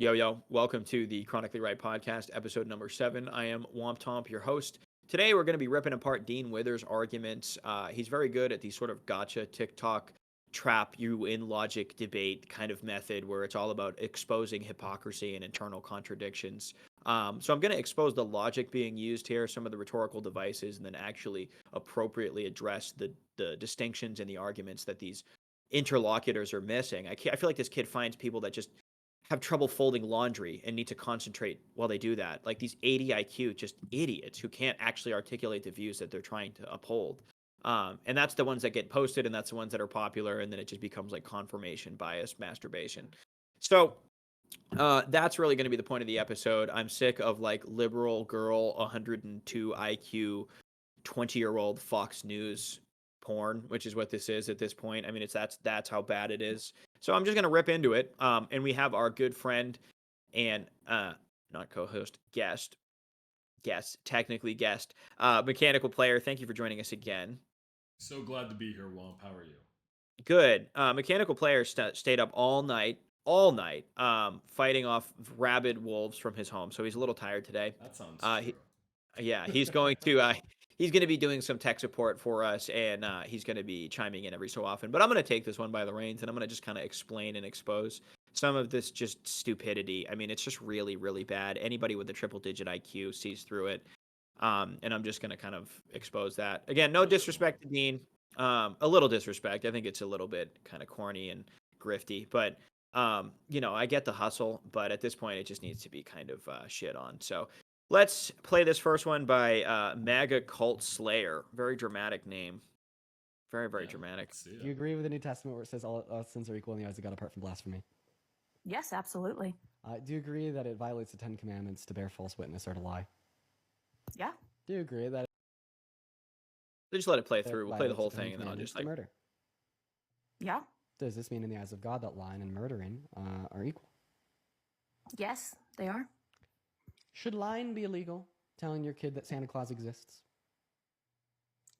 Yo, yo, welcome to the Chronically Right podcast, episode number 7. I am Womp Tomp, your host. Today, we're going to be ripping apart Dean Withers' arguments. He's very good at the sort of gotcha TikTok trap you in logic debate kind of method where it's all about exposing hypocrisy and internal contradictions. So I'm going to expose the logic being used here, some of the rhetorical devices, and then actually appropriately address the distinctions and the arguments that these interlocutors are missing. I feel like this kid finds people that just have trouble folding laundry and need to concentrate while they do that. Like these 80 IQ, just idiots who can't actually articulate the views that they're trying to uphold. And that's the ones that get posted, and that's the ones that are popular, and then it just becomes like confirmation bias masturbation. So that's really going to be the point of the episode. I'm sick of like liberal girl, 102 IQ, 20-year-old Fox News porn, which is what this is at this point. I mean, that's how bad it is. So I'm just gonna rip into it. And we have our good friend and not co-host, technically guest, mechanical player. Thank you for joining us again. So glad to be here, Womp. How are you? Good. Mechanical player stayed up all night, fighting off rabid wolves from his home. So he's a little tired today. That sounds Uh, true. he, Yeah, he's going to be doing some tech support for us, and he's going to be chiming in every so often. But I'm going to take this one by the reins, and I'm going to just kind of explain and expose some of this just stupidity. I mean, it's just really, really bad. Anybody with a triple-digit IQ sees through it, and I'm just going to kind of expose that. Again, no disrespect to Dean, a little disrespect. I think it's a little bit kind of corny and grifty, but I get the hustle, but at this point, it just needs to be kind of shit on. So let's play this first one by MAGA Cult Slayer. Very dramatic name. Very, very Yeah, dramatic. let's see Do you it. agree with the New Testament where it says all sins are equal in the eyes of God apart from blasphemy? Yes, absolutely. Do you agree that it violates the Ten Commandments to bear false witness or to lie? Yeah. Do you agree that Just let it play it through. We'll play the violates whole Ten thing, and then I'll Commandments just to like. murder? Yeah. Does this mean in the eyes of God that lying and murdering are equal? Yes, they are. Should lying be illegal? Telling your kid that Santa Claus exists?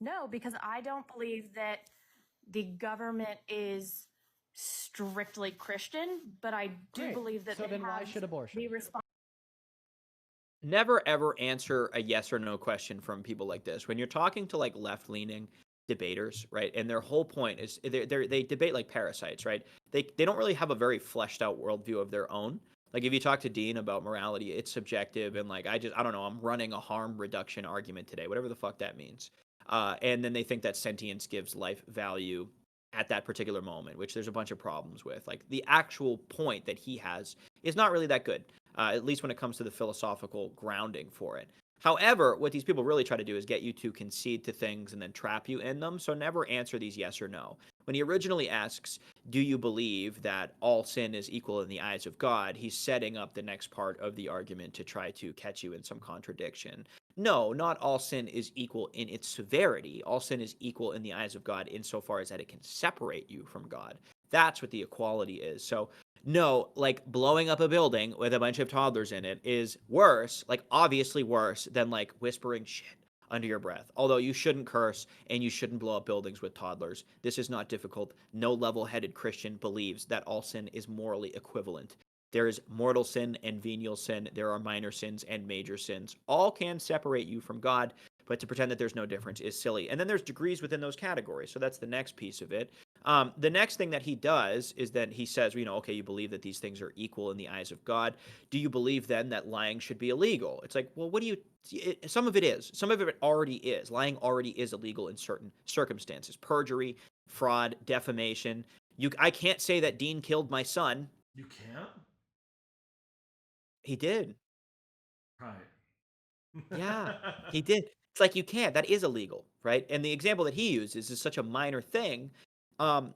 No, because I don't believe that the government is strictly Christian, but I do Great. believe that So they then why have should abortion? the response. Never ever answer a yes or no question from people like this. When you're talking to like left leaning debaters, right? And their whole point is they debate like parasites, right? They don't really have a very fleshed out worldview of their own. Like if you talk to Dean about morality, it's subjective, and like I don't know, I'm running a harm reduction argument today, whatever the fuck that means. And then they think that sentience gives life value at that particular moment, which there's a bunch of problems with. Like the actual point that he has is not really that good, at least when it comes to the philosophical grounding for it. However, what these people really try to do is get you to concede to things and then trap you in them. So never answer these yes or no. When he originally asks, do you believe that all sin is equal in the eyes of God? He's setting up the next part of the argument to try to catch you in some contradiction. No, not all sin is equal in its severity. All sin is equal in the eyes of God insofar as that it can separate you from God. That's what the equality is. So no, like blowing up a building with a bunch of toddlers in it is worse, like obviously worse than like whispering shit under your breath. Although you shouldn't curse and you shouldn't blow up buildings with toddlers. This is not difficult. No level headed Christian believes that all sin is morally equivalent. There is mortal sin and venial sin. There are minor sins and major sins. All can separate you from God, but to pretend that there's no difference is silly. And then there's degrees within those categories. So that's the next piece of it. The next thing that he does is that he says, okay, you believe that these things are equal in the eyes of God. Do you believe then that lying should be illegal? It's like, well, what do you. Some of it is. Some of it already is. Lying already is illegal in certain circumstances. Perjury, fraud, defamation. I can't say that Dean killed my son. You can't? He did. Right. Yeah, he did. It's like you can't. That is illegal, right? And the example that he uses is such a minor thing. Um,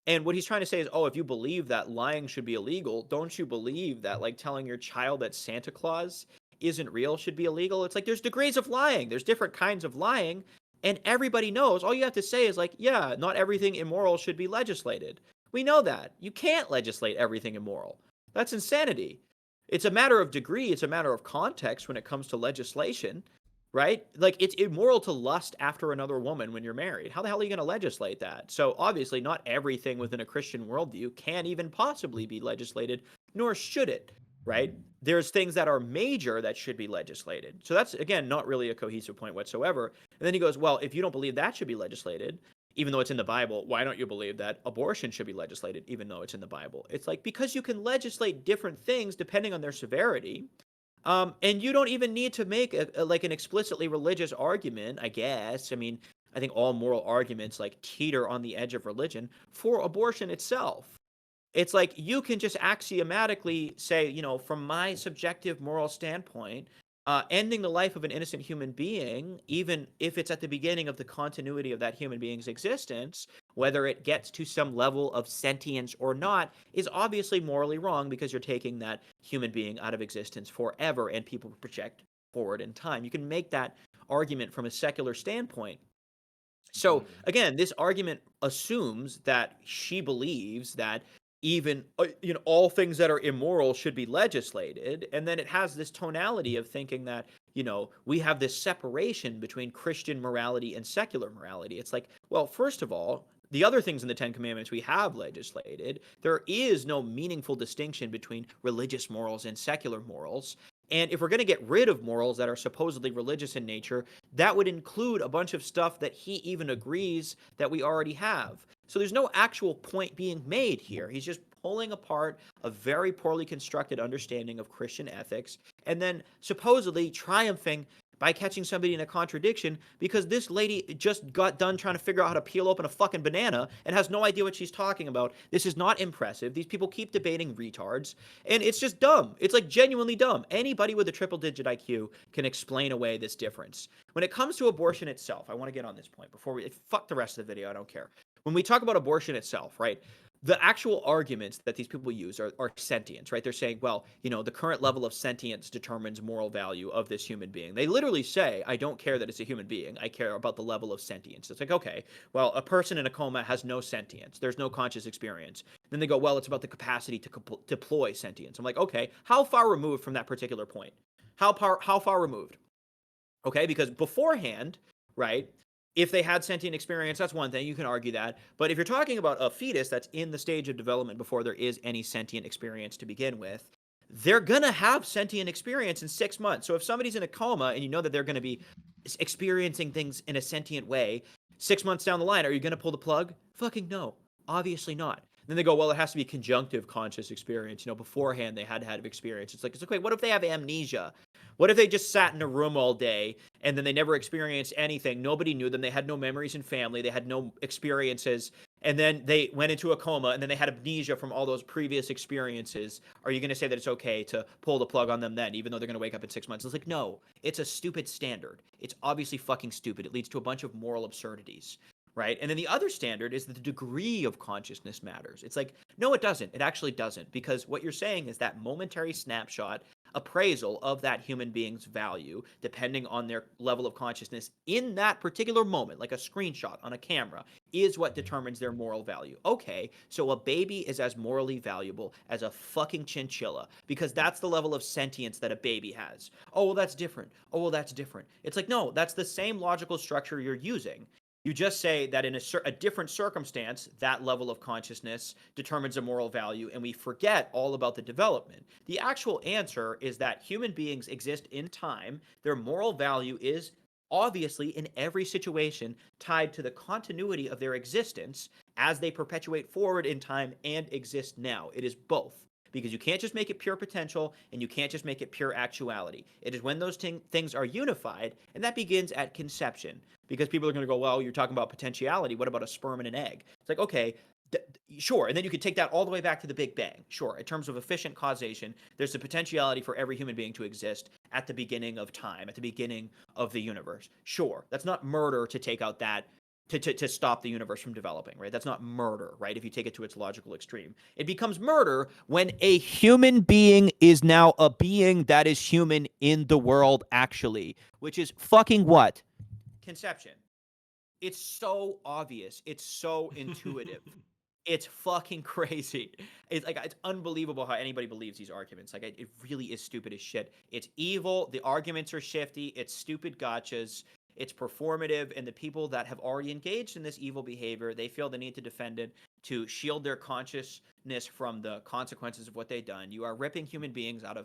and what he's trying to say is, oh, if you believe that lying should be illegal, don't you believe that like telling your child that Santa Claus isn't real should be illegal? It's like there's degrees of lying. There's different kinds of lying, and everybody knows. All you have to say is like, yeah, not everything immoral should be legislated. We know that. You can't legislate everything immoral. That's insanity. It's a matter of degree, it's a matter of context when it comes to legislation, right? Like it's immoral to lust after another woman when you're married. How the hell are you going to legislate that? So obviously, not everything within a Christian worldview can even possibly be legislated, nor should it. right? There's things that are major that should be legislated. So that's, again, not really a cohesive point whatsoever. And then he goes, well, if you don't believe that should be legislated, even though it's in the Bible, why don't you believe that abortion should be legislated, even though it's in the Bible? It's like, because you can legislate different things depending on their severity. And you don't even need to make like an explicitly religious argument, I guess. I mean, I think all moral arguments like teeter on the edge of religion for abortion itself. It's like you can just axiomatically say, from my subjective moral standpoint, ending the life of an innocent human being, even if it's at the beginning of the continuity of that human being's existence, whether it gets to some level of sentience or not, is obviously morally wrong because you're taking that human being out of existence forever and people project forward in time. You can make that argument from a secular standpoint. So again, this argument assumes that she believes that even all things that are immoral should be legislated, and then it has this tonality of thinking that we have this separation between Christian morality and secular morality. It's like, well, first of all, the other things in the Ten Commandments we have legislated. There is no meaningful distinction between religious morals and secular morals. And if we're going to get rid of morals that are supposedly religious in nature, that would include a bunch of stuff that he even agrees that we already have. So there's no actual point being made here. He's just pulling apart a very poorly constructed understanding of Christian ethics and then supposedly triumphing by catching somebody in a contradiction because this lady just got done trying to figure out how to peel open a fucking banana and has no idea what she's talking about. This is not impressive. These people keep debating retards, and it's just dumb. It's like genuinely dumb. Anybody with a triple-digit IQ can explain away this difference. When it comes to abortion itself, I want to get on this point before we fuck the rest of the video. I don't care. When we talk about abortion itself, right? The actual arguments that these people use are sentience, right? They're saying, well, the current level of sentience determines moral value of this human being. They literally say, I don't care that it's a human being. I care about the level of sentience. It's like, okay, well, a person in a coma has no sentience. There's no conscious experience. Then they go, well, it's about the capacity to deploy sentience. I'm like, okay, how far removed from that particular point? How far removed? Okay, because beforehand, right, if they had sentient experience, that's one thing. You can argue that. But if you're talking about a fetus that's in the stage of development before there is any sentient experience to begin with, they're going to have sentient experience in 6 months. So if somebody's in a coma and you know that they're going to be experiencing things in a sentient way, 6 months down the line, are you going to pull the plug? Fucking no. Obviously not. Then they go, well, it has to be conjunctive conscious experience. Beforehand they had to have experience. It's like, okay, what if they have amnesia? What if they just sat in a room all day and then they never experienced anything? Nobody knew them. They had no memories in family. They had no experiences. And then they went into a coma and then they had amnesia from all those previous experiences. Are you going to say that it's okay to pull the plug on them then, even though they're going to wake up in 6 months? It's like, no, it's a stupid standard. It's obviously fucking stupid. It leads to a bunch of moral absurdities. Right? And then the other standard is that the degree of consciousness matters. It's like, no, it doesn't. It actually doesn't. Because what you're saying is that momentary snapshot appraisal of that human being's value, depending on their level of consciousness in that particular moment, like a screenshot on a camera, is what determines their moral value. Okay, so a baby is as morally valuable as a fucking chinchilla because that's the level of sentience that a baby has. Oh, well, that's different. Oh, well, that's different. It's like, no, that's the same logical structure you're using. You just say that in a different circumstance, that level of consciousness determines a moral value, and we forget all about the development. The actual answer is that human beings exist in time. Their moral value is obviously in every situation tied to the continuity of their existence as they perpetuate forward in time and exist now. It is both. Because you can't just make it pure potential and you can't just make it pure actuality. It is when those things are unified, and that begins at conception. Because people are going to go, well, you're talking about potentiality. What about a sperm and an egg? It's like, okay, sure. And then you could take that all the way back to the Big Bang. Sure. In terms of efficient causation, there's the potentiality for every human being to exist at the beginning of time, at the beginning of the universe. Sure. That's not murder to take out that. To stop the universe from developing, right? That's not murder, right? If you take it to its logical extreme. It becomes murder when a human being is now a being that is human in the world, actually. Which is fucking what? Conception. It's so obvious. It's so intuitive. It's fucking crazy. It's like, it's unbelievable how anybody believes these arguments. Like, it really is stupid as shit. It's evil. The arguments are shifty. It's stupid gotchas. It's performative, and the people that have already engaged in this evil behavior, they feel the need to defend it to shield their consciousness from the consequences of what they've done. You are ripping human beings out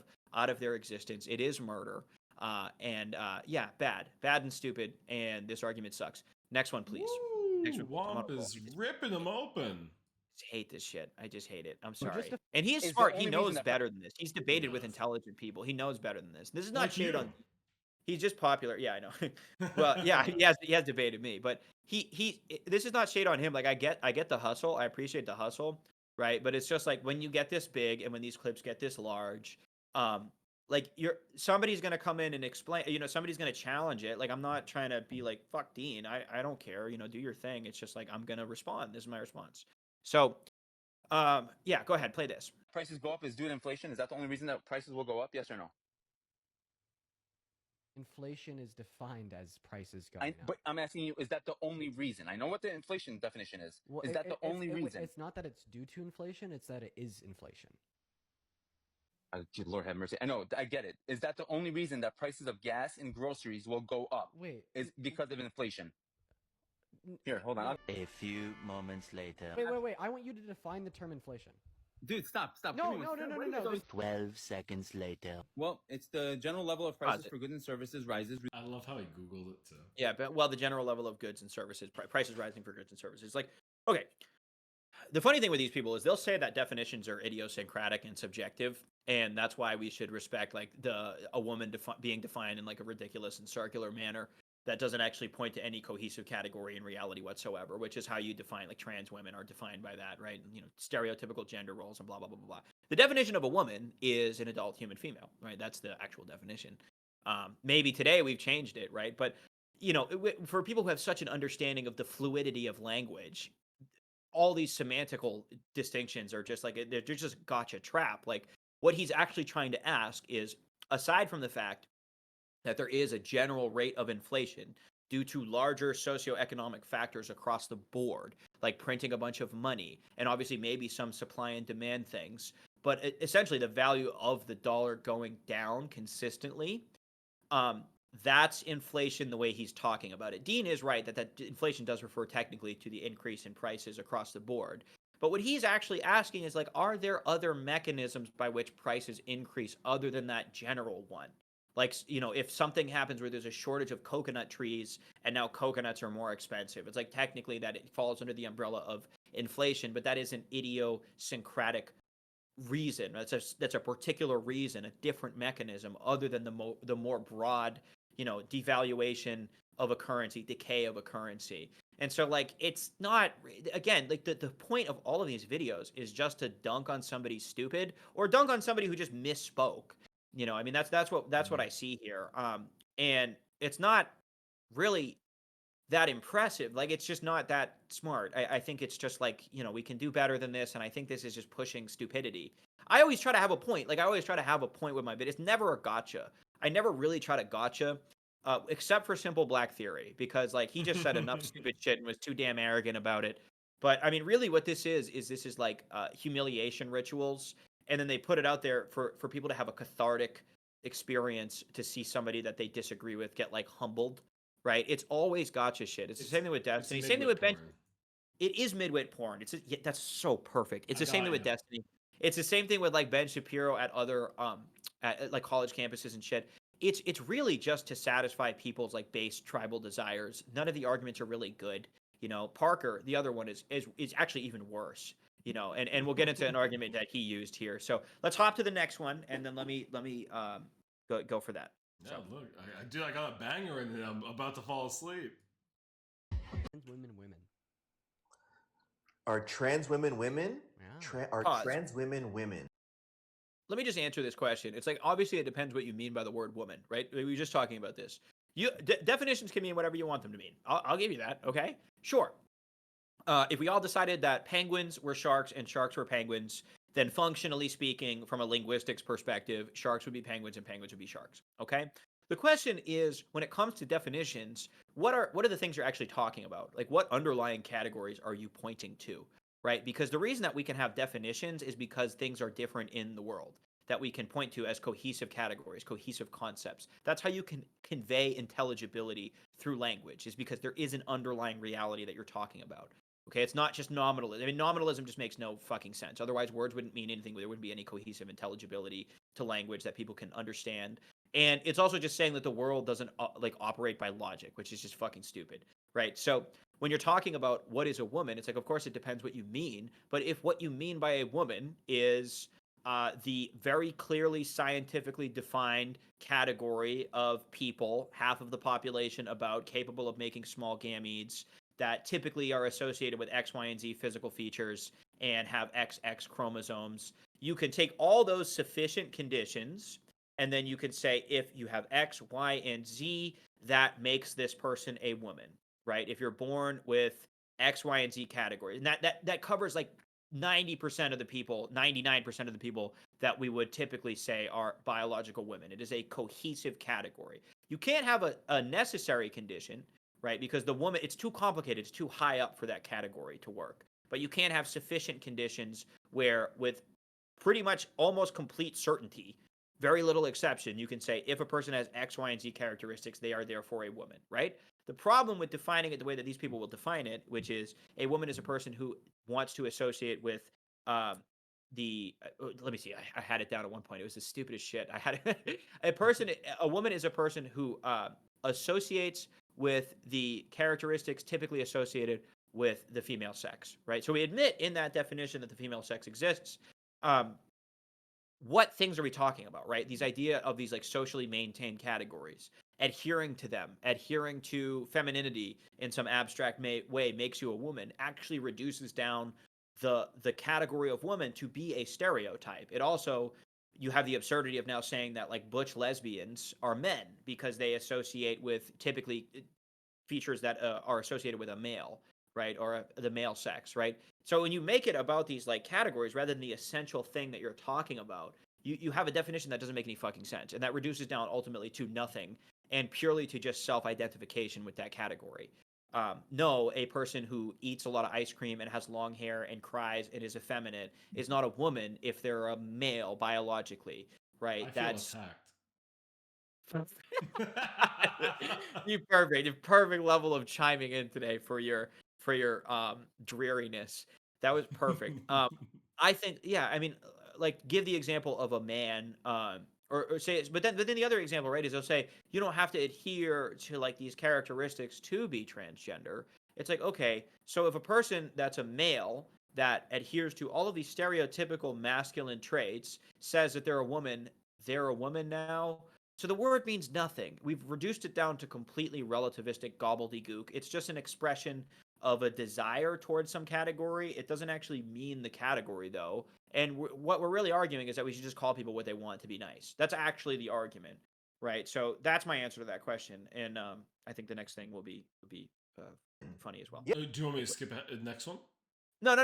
of their existence. It is murder. Yeah, bad and stupid, and this argument sucks. Next one, please. Next one, please. Womp is ripping them open. I hate this shit. I just hate it. I'm Well, sorry. just to- And he is Is the smart. He only knows reason that- better than this. He's debated with does. intelligent people. He knows better than this. This is not Like shade you. on. He's just popular. Yeah, I know. Well, yeah, he has debated me, but this is not shade on him. Like I get the hustle. I appreciate the hustle, right? But it's just like when you get this big and when these clips get this large, like somebody's gonna come in and explain. Somebody's gonna challenge it. Like I'm not trying to be like fuck Dean. I don't care. Do your thing. It's just like I'm gonna respond. This is my response. So, yeah, go ahead. Play this. Prices go up is due to inflation. Is that the only reason that prices will go up? Yes or no? Inflation is defined as prices going up. But I'm asking you, is that the only reason? I know what the inflation definition is. Well, Is that the only reason? It's not that it's due to inflation, it's that it is inflation. Lord have mercy. I know, I get it. Is that the only reason that prices of gas and groceries will go up? Wait. Is because of inflation. Here, hold on. A few moments later. Wait. I want you to define the term inflation. Dude, stop. No. 12 seconds later. Well, it's the general level of prices for goods and services rises. I love how he Googled it too. Yeah, but the general level of goods and services, prices rising for goods and services. Like, okay. The funny thing with these people is they'll say that definitions are idiosyncratic and subjective, and that's why we should respect like a woman being defined in like a ridiculous and circular manner that doesn't actually point to any cohesive category in reality whatsoever, which is how you define like trans women are defined by that, right? Stereotypical gender roles and blah blah blah blah blah. The definition of a woman is an adult human female, right? That's the actual definition. Maybe today we've changed it, right? But for people who have such an understanding of the fluidity of language, all these semantical distinctions are just like they're just gotcha trap. Like what he's actually trying to ask is, aside from the fact that there is a general rate of inflation due to larger socioeconomic factors across the board, like printing a bunch of money, and obviously maybe some supply and demand things, but essentially the value of the dollar going down consistently, that's inflation the way he's talking about it. Dean is right that inflation does refer technically to the increase in prices across the board. But what he's actually asking is like, are there other mechanisms by which prices increase other than that general one? Like, if something happens where there's a shortage of coconut trees and now coconuts are more expensive, it's like technically that it falls under the umbrella of inflation, but that is an idiosyncratic reason. That's a particular reason, a different mechanism other than the more broad, devaluation of a currency, decay of a currency. And so like it's not, again, like the point of all of these videos is just to dunk on somebody stupid or dunk on somebody who just misspoke. I mean that's what I see here. And it's not really that impressive. Like it's just not that smart. I think it's just like, we can do better than this, and I think this is just pushing stupidity. I always try to have a point. Like I always try to have a point with my bit. It's never a gotcha. I never really try to gotcha, except for Simple Black Theory, because like he just said enough stupid shit and was too damn arrogant about it. But I mean, really what this is like humiliation rituals. And then they put it out there for people to have a cathartic experience to see somebody that they disagree with get like humbled, right? It's always gotcha shit. It's the same thing with Destiny. Same thing with Ben. It is midwit porn. That's so perfect. It's the same thing with Destiny. It's the same thing with like Ben Shapiro at other at like college campuses and shit. It's really just to satisfy people's like base tribal desires. None of the arguments are really good. Parker, the other one is actually even worse. And we'll get into an argument that he used here. So let's hop to the next one, and then let me go for that. Yeah, look, I got a banger and I'm about to fall asleep. Women. Are trans women women? Yeah. Are Pause. trans women women? Let me just answer this question. It's like, obviously it depends what you mean by the word woman, right? We were just talking about this. Definitions can mean whatever you want them to mean. I'll give you that, okay? Sure. If we all decided that penguins were sharks and sharks were penguins, then functionally speaking, from a linguistics perspective, sharks would be penguins and penguins would be sharks, okay? The question is, when it comes to definitions, what are the things you're actually talking about? Like, what underlying categories are you pointing to, right? Because the reason that we can have definitions is because things are different in the world that we can point to as cohesive categories, cohesive concepts. That's how you can convey intelligibility through through language is because there is an underlying reality that you're talking about. Okay, it's not just nominalism. I mean, nominalism just makes no fucking sense. Otherwise, words wouldn't mean anything. There wouldn't be any cohesive intelligibility to language that people can understand. And it's also just saying that the world doesn't like operate by logic, which is just fucking stupid, right? So when you're talking about what is a woman, it's like, of course, it depends what you mean. But if what you mean by a woman is the very clearly scientifically defined category of people, half of the population about, capable of making small gametes, that typically are associated with X, Y, and Z physical features and have XX chromosomes. You can take all those sufficient conditions, and then you can say, if you have X, Y, and Z, that makes this person a woman, right? If you're born with X, Y, and Z categories. And that covers like 90% of the people, 99% of the people that we would typically say are biological women. It is a cohesive category. You can't have a necessary condition, right? Because the woman, it's too complicated. It's too high up for that category to work. But you can't have sufficient conditions where, with pretty much almost complete certainty, very little exception, you can say if a person has X, Y, and Z characteristics, they are therefore a woman, right? The problem with defining it the way that these people will define it, which is a woman is a person who wants to associate with let me see, I had it down at one point. It was the stupidest shit. I had a woman is a person who associates with the characteristics typically associated with the female sex, right? So we admit in that definition that the female sex exists. What things are we talking about, right? These idea of these like socially maintained categories, adhering to them, adhering to femininity in some abstract way makes you a woman, actually reduces down the category of woman to be a stereotype. It also, you have the absurdity of now saying that like butch lesbians are men because they associate with typically features that are associated with a male, right? Or the male sex, right? So when you make it about these like categories rather than the essential thing that you're talking about, you have a definition that doesn't make any fucking sense. And that reduces down ultimately to nothing and purely to just self-identification with that category. No, a person who eats a lot of ice cream and has long hair and cries and is effeminate is not a woman if they're a male biologically, right? I feel attacked. You perfect level of chiming in today for your dreariness. That was perfect. I think, yeah, I mean, like give the example of a man, or say, but then the other example, right, is they'll say you don't have to adhere to like these characteristics to be transgender. It's like, okay, so if a person that's a male that adheres to all of these stereotypical masculine traits says that they're a woman now. So the word means nothing. We've reduced it down to completely relativistic gobbledygook. It's just an expression of a desire towards some category. It doesn't actually mean the category, though. And what we're really arguing is that we should just call people what they want to be nice. That's actually the argument, right? So that's my answer to that question. And I think the next thing will be funny as well. Yeah. Do you want me to skip the next one? No.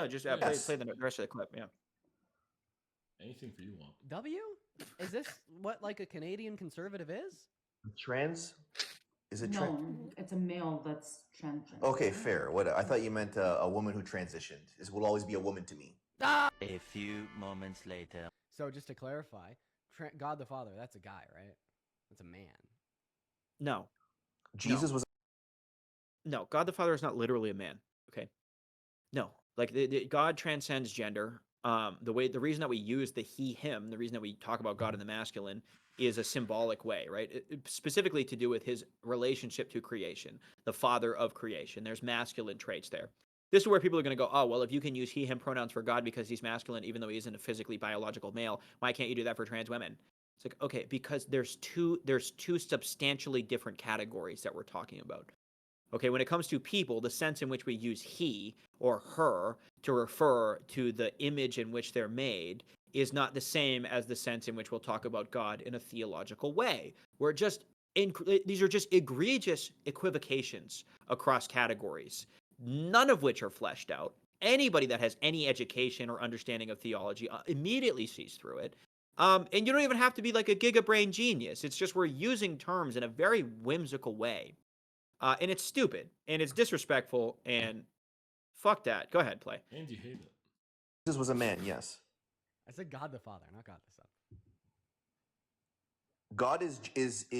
Just Yes. play the rest of the clip. Yeah. Anything for you, Juan. W? Is this what like a Canadian conservative is? Trans? Is it No, it's a male that's transgender. Okay, fair. What I thought you meant a woman who transitioned. Is will always be a woman to me. Ah! A few moments later. So just to clarify, God the Father, that's a guy, right? That's a man. No. Jesus was. No, God the Father is not literally a man. Okay. No, like God transcends gender. The reason that we use the he, him, the reason that we talk about God in the masculine is a symbolic way, right? Specifically to do with his relationship to creation, the father of creation. There's masculine traits there. This is where people are going to go, oh, well, if you can use he, him pronouns for God because he's masculine, even though he isn't a physically biological male, why can't you do that for trans women? It's like, okay, because there's two substantially different categories that we're talking about. Okay, when it comes to people, the sense in which we use he or her to refer to the image in which they're made is not the same as the sense in which we'll talk about God in a theological way. These are just egregious equivocations across categories, none of which are fleshed out. Anybody that has any education or understanding of theology immediately sees through it. And you don't even have to be like a gigabrain genius. It's just we're using terms in a very whimsical way. And it's stupid, and it's disrespectful, and fuck that. Go ahead, play. And you hate it. Jesus was a man. Yes. I said God the Father, not God the Son. God is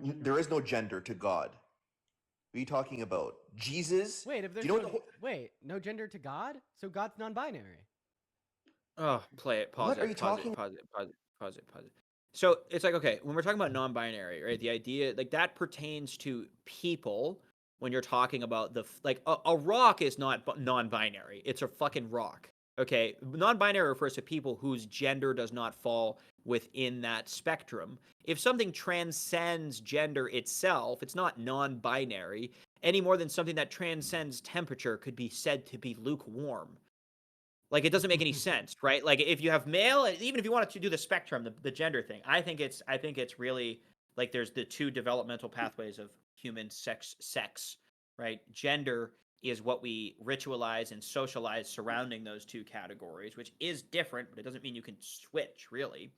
There is no gender to God. What are you talking about? Jesus? Wait, if Do there's you know no, what the wait, no gender to God, so God's non-binary. Oh, play it. Pause What it. are you Pause talking- it. Pause it. Pause it. Pause it. Pause it. So it's like, okay, when we're talking about non-binary, right? The idea like that pertains to people when you're talking about like a rock is not non-binary. It's a fucking rock. Okay, non-binary refers to people whose gender does not fall within that spectrum. If something transcends gender itself, it's not non-binary any more than something that transcends temperature could be said to be lukewarm. Like, it doesn't make any sense, right? Like, if you have male, even if you wanted to do the spectrum, the gender thing, I think it's really like there's the two developmental pathways of human sex, right? Gender is what we ritualize and socialize surrounding those two categories, which is different, but it doesn't mean you can switch, really.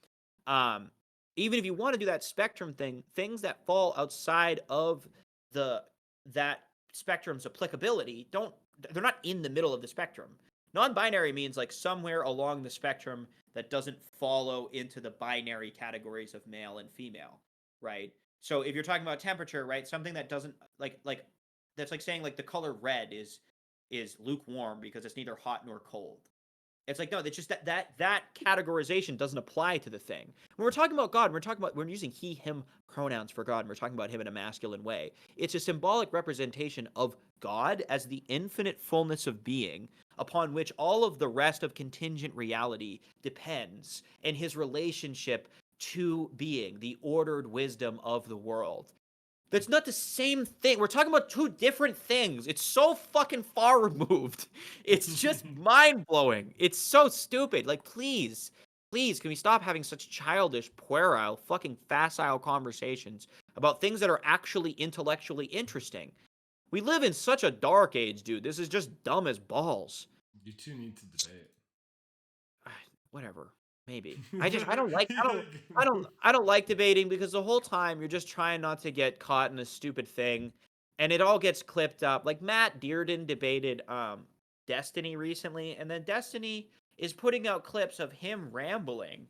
Even if you want to do that spectrum thing, things that fall outside of that spectrum's applicability they're not in the middle of the spectrum. Non-binary means like somewhere along the spectrum that doesn't follow into the binary categories of male and female, right? So if you're talking about temperature, right, something that doesn't like that's like saying like the color red is lukewarm because it's neither hot nor cold. It's like, no, it's just that categorization doesn't apply to the thing. When we're talking about God, we're using he, him pronouns for God, and we're talking about him in a masculine way. It's a symbolic representation of God as the infinite fullness of being upon which all of the rest of contingent reality depends, and his relationship to being, the ordered wisdom of the world. That's not the same thing. We're talking about two different things. It's so fucking far removed. It's just mind-blowing. It's so stupid. Like, please, can we stop having such childish, puerile, fucking facile conversations about things that are actually intellectually interesting? We live in such a dark age, dude. This is just dumb as balls. You two need to debate. Whatever. Maybe. I don't like debating because the whole time you're just trying not to get caught in a stupid thing and it all gets clipped up. Like Matt Dearden debated Destiny recently, and then Destiny is putting out clips of him rambling.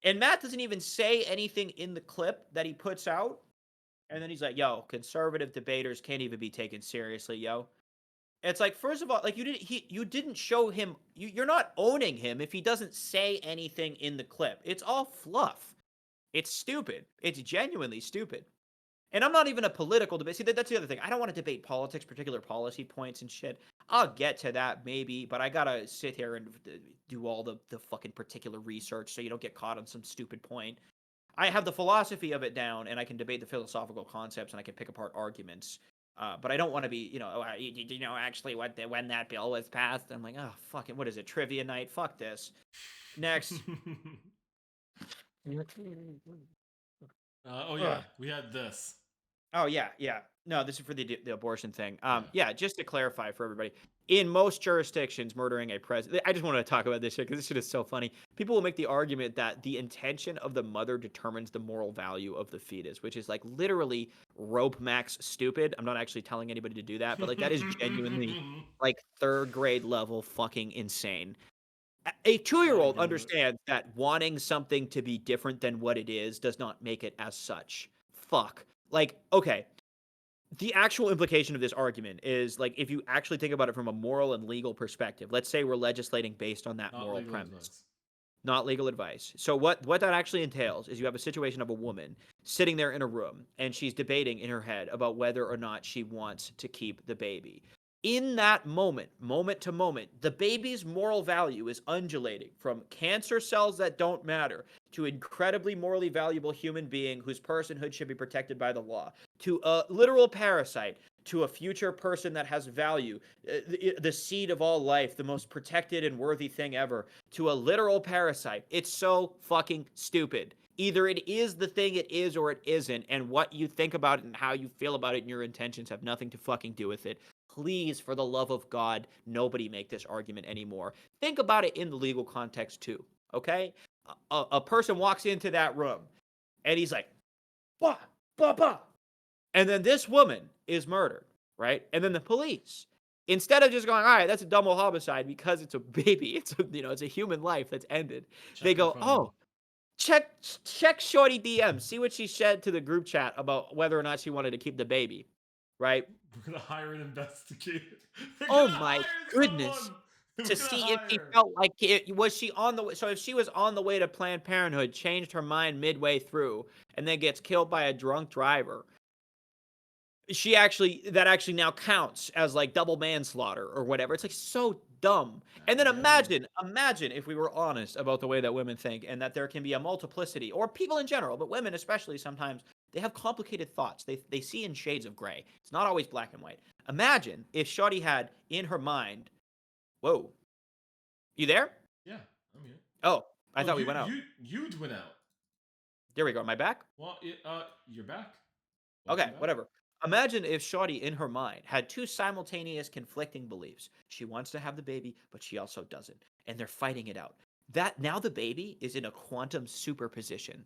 And Matt doesn't even say anything in the clip that he puts out. And then he's like, yo, conservative debaters can't even be taken seriously, yo. It's like, first of all, like you didn't show him, you're not owning him if he doesn't say anything in the clip. It's all fluff. It's stupid. It's genuinely stupid. And I'm not even a political debate. See, that's the other thing. I don't want to debate politics, particular policy points and shit. I'll get to that maybe, but I gotta sit here and do all the fucking particular research so you don't get caught on some stupid point. I have the philosophy of it down, and I can debate the philosophical concepts, and I can pick apart arguments. But I don't want to be, actually when that bill was passed. I'm like, oh, fucking, what is it, trivia night? Fuck this. Next. Oh yeah, we had this. Oh, yeah. No, this is for the abortion thing. Yeah, just to clarify for everybody, in most jurisdictions, murdering a president, I just want to talk about this shit because this shit is so funny. People will make the argument that the intention of the mother determines the moral value of the fetus, which is like literally rope max stupid. I'm not actually telling anybody to do that, but like that is genuinely like third grade level fucking insane. A 2-year-old understands that wanting something to be different than what it is does not make it as such. Fuck. Like, okay, the actual implication of this argument is, like, if you actually think about it from a moral and legal perspective, let's say we're legislating based on that moral premise. Not legal advice. So what that actually entails is you have a situation of a woman sitting there in a room, and she's debating in her head about whether or not she wants to keep the baby. In that moment to moment, the baby's moral value is undulating from cancer cells that don't matter to incredibly morally valuable human being whose personhood should be protected by the law, to a literal parasite, to a future person that has value, the seed of all life, the most protected and worthy thing ever, to a literal parasite. It's so fucking stupid. Either it is the thing it is or it isn't, and what you think about it and how you feel about it and your intentions have nothing to fucking do with it. Please, for the love of God, nobody make this argument anymore. Think about it in the legal context too, okay? A person walks into that room, and he's like, bah, bah, bah. And then this woman is murdered, right? And then the police, instead of just going, all right, that's a double homicide because it's a baby, it's a human life that's ended. They go, oh, check Shorty DM. See what she said to the group chat about whether or not she wanted to keep the baby, right? We're gonna hire an investigator. We're Oh gonna my hire goodness. someone. We're To gonna see if she hire. felt like it was she on the way. So if she was on the way to Planned Parenthood, changed her mind midway through, and then gets killed by a drunk driver, that actually now counts as like double manslaughter or whatever. It's like so dumb. And then imagine if we were honest about the way that women think, and that there can be a multiplicity, or people in general, but women especially, sometimes they have complicated thoughts. They see in shades of gray. It's not always black and white. Imagine if Shawty had in her mind, whoa, you there? Yeah, I'm here. Oh, I Oh, thought we went out. You'd went out. There we go. Am I back? Well, you're back. Okay, Welcome back. whatever. Imagine if Shawty in her mind had two simultaneous conflicting beliefs. She wants to have the baby, but she also doesn't. And they're fighting it out. That now the baby is in a quantum superposition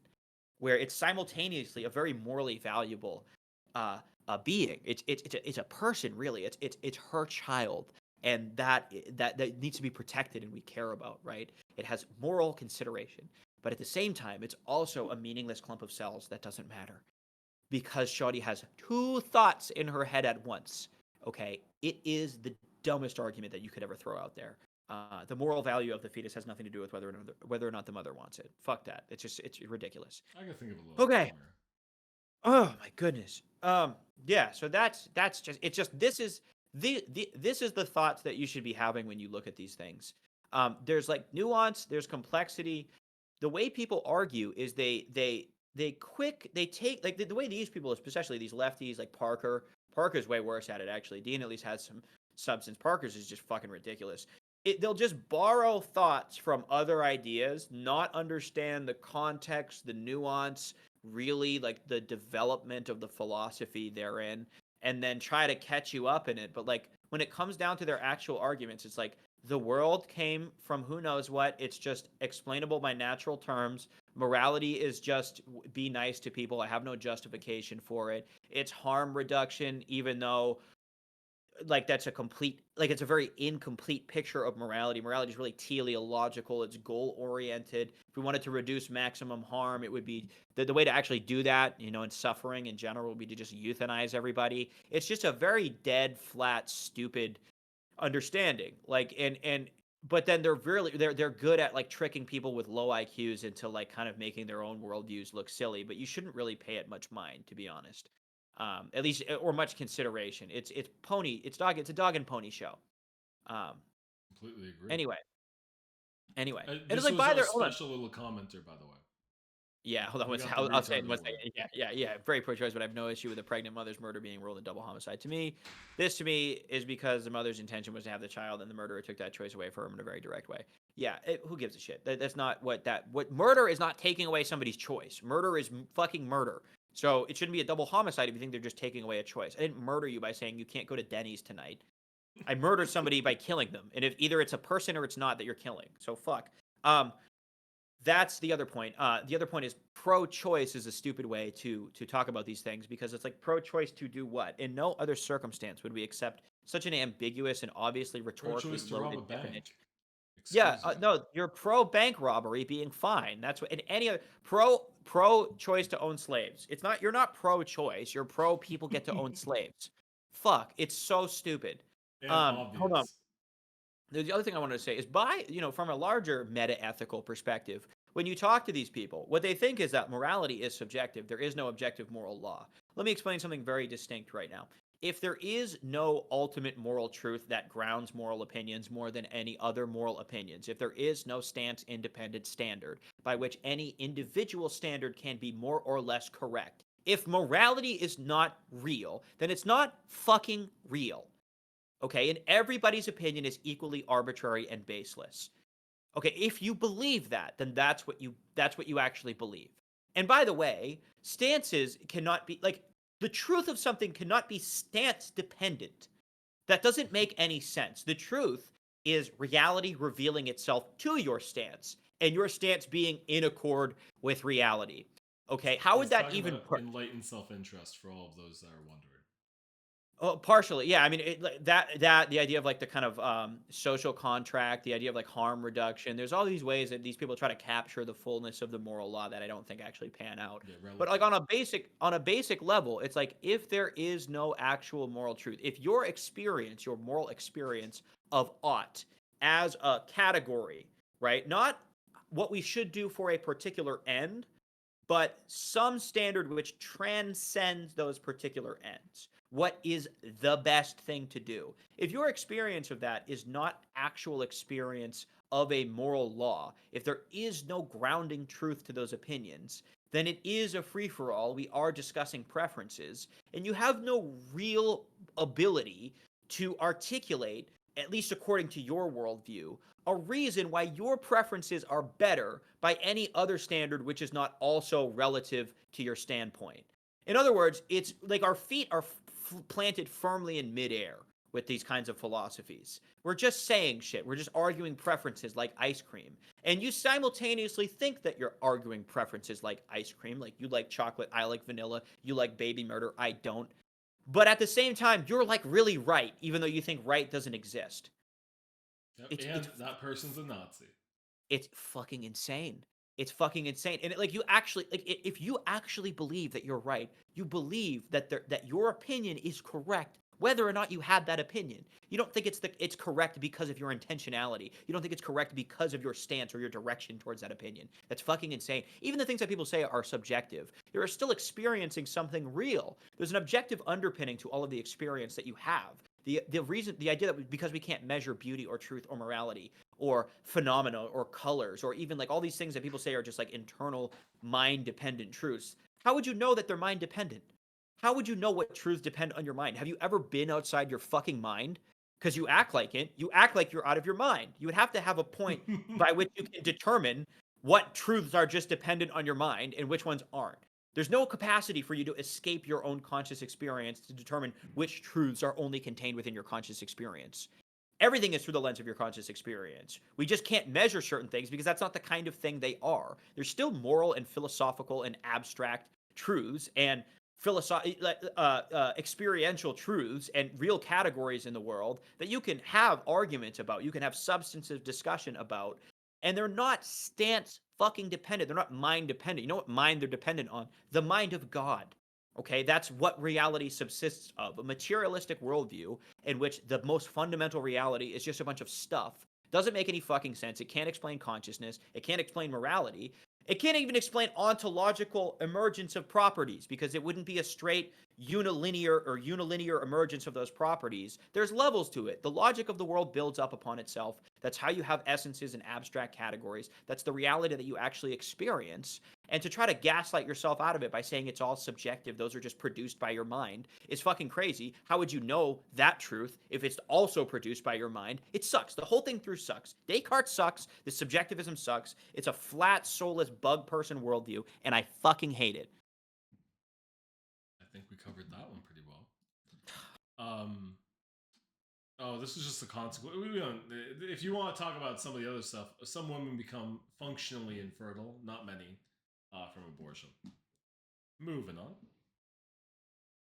where it's simultaneously a very morally valuable a being. It's a person, really. It's her child. And that needs to be protected and we care about, right? It has moral consideration. But at the same time, it's also a meaningless clump of cells that doesn't matter, because Shawty has two thoughts in her head at once. Okay, it is the dumbest argument that you could ever throw out there. The moral value of the fetus has nothing to do with whether or not the mother wants it. Fuck that. It's ridiculous. I can think of a little. Okay. Oh my goodness. Yeah. So that's just it's just this is this is the thoughts that you should be having when you look at these things. There's like nuance. There's complexity. The way people argue is they take like the way these people, especially these lefties like Parker's way worse at it actually. Dean at least has some substance. Parker's is just fucking ridiculous. They'll just borrow thoughts from other ideas, not understand the context, the nuance, really like the development of the philosophy therein, and then try to catch you up in it. But like when it comes down to their actual arguments, it's like the world came from who knows what. It's just explainable by natural terms. Morality is just be nice to people. I have no justification for it. It's harm reduction, even though like that's it's a very incomplete picture of morality. Morality is really teleological. It's goal oriented. If we wanted to reduce maximum harm, it would be the way to actually do that, and suffering in general would be to just euthanize everybody. It's just a very dead, flat, stupid understanding. But then they're good at like tricking people with low IQs into like kind of making their own worldviews look silly. But you shouldn't really pay it much mind, to be honest. At least or much consideration. It's a dog and pony show. Completely agree. Anyway, and this it's like was by our their special little commenter, by the way. Yeah, hold on. We got the I'll say it retard in one award. second. Yeah. Very pro-choice, but I have no issue with a pregnant mother's murder being ruled a double homicide. To me is because the mother's intention was to have the child, and the murderer took that choice away from her in a very direct way. Yeah, who gives a shit? That's not what murder is. Not taking away somebody's choice. Murder is fucking murder. So it shouldn't be a double homicide if you think they're just taking away a choice. I didn't murder you by saying you can't go to Denny's tonight. I murdered somebody by killing them, and if either it's a person or it's not that you're killing. So fuck. That's the other point. The other point is pro-choice is a stupid way to talk about these things, because it's like pro-choice to do what? In no other circumstance would we accept such an ambiguous and obviously rhetorically Pro-choice to rob a loaded bank. definition. Yeah, no, you're pro-bank robbery being fine. That's what. In any other pro-choice to own slaves. You're not pro-choice. You're pro people get to own slaves. Fuck, it's so stupid. And Hold on. obvious. The other thing I wanted to say is from a larger meta-ethical perspective, when you talk to these people, what they think is that morality is subjective. There is no objective moral law. Let me explain something very distinct right now. If there is no ultimate moral truth that grounds moral opinions more than any other moral opinions, if there is no stance-independent standard by which any individual standard can be more or less correct, if morality is not real, then it's not fucking real. Okay, and everybody's opinion is equally arbitrary and baseless. Okay, if you believe that, then that's what you actually believe. And by the way, stances cannot be like the truth of something cannot be stance dependent. That doesn't make any sense. The truth is reality revealing itself to your stance, and your stance being in accord with reality. Okay, how would that even enlightened self-interest for all of those that are wondering? Oh, partially, yeah. I mean, that the idea of like the kind of social contract, the idea of like harm reduction. There's all these ways that these people try to capture the fullness of the moral law that I don't think actually pan out. Yeah, But like relative. on a basic level, it's like if there is no actual moral truth, if your experience, your moral experience of ought as a category, right, not what we should do for a particular end, but some standard which transcends those particular ends. What is the best thing to do? If your experience of that is not actual experience of a moral law, if there is no grounding truth to those opinions, then it is a free for all. We are discussing preferences, and you have no real ability to articulate, at least according to your worldview, a reason why your preferences are better by any other standard which is not also relative to your standpoint. In other words, it's like our feet are planted firmly in midair with these kinds of philosophies. We're just saying shit. We're just arguing preferences like ice cream. And you simultaneously think that you're arguing preferences like ice cream, like you like chocolate, I like vanilla, you like baby murder, I don't. But at the same time, you're like really right, even though you think right doesn't exist. Yep. It's And it's that person's a Nazi. it's fucking insane. It's fucking insane. And like you actually like if you actually believe that you're right, you believe that that your opinion is correct whether or not you had that opinion. You don't think it's correct because of your intentionality. You don't think it's correct because of your stance or your direction towards that opinion. That's fucking insane. Even the things that people say are subjective. You're still experiencing something real. There's an objective underpinning to all of the experience that you have. The idea that because we can't measure beauty or truth or morality or phenomena or colors or even like all these things that people say are just like internal mind dependent truths, how would you know that they're mind dependent? How would you know what truths depend on your mind? Have you ever been outside your fucking mind? Because you act like it. You act like you're out of your mind. You would have to have a point by which you can determine what truths are just dependent on your mind and which ones aren't. There's no capacity for you to escape your own conscious experience to determine which truths are only contained within your conscious experience. Everything is through the lens of your conscious experience. We just can't measure certain things because that's not the kind of thing they are. They're still moral and philosophical and abstract truths and experiential truths and real categories in the world that you can have arguments about, you can have substantive discussion about, and they're not stance fucking dependent. They're not mind dependent. You know what mind they're dependent on? The mind of God. Okay, that's what reality subsists of, a materialistic worldview in which the most fundamental reality is just a bunch of stuff. Doesn't make any fucking sense. It can't explain consciousness. It can't explain morality. It can't even explain ontological emergence of properties because it wouldn't be a straight unilinear emergence of those properties. There's levels to it. The logic of the world builds up upon itself. That's how you have essences and abstract categories. That's the reality that you actually experience. And to try to gaslight yourself out of it by saying it's all subjective, those are just produced by your mind, is fucking crazy. How would you know that truth if it's also produced by your mind? It sucks. The whole thing through sucks. Descartes sucks. The subjectivism sucks. It's a flat, soulless, bug person worldview, and I fucking hate it. I think we covered that one pretty well. Oh, this is just a consequence. If you want to talk about some of the other stuff, some women become functionally infertile, not many, from abortion. Moving on.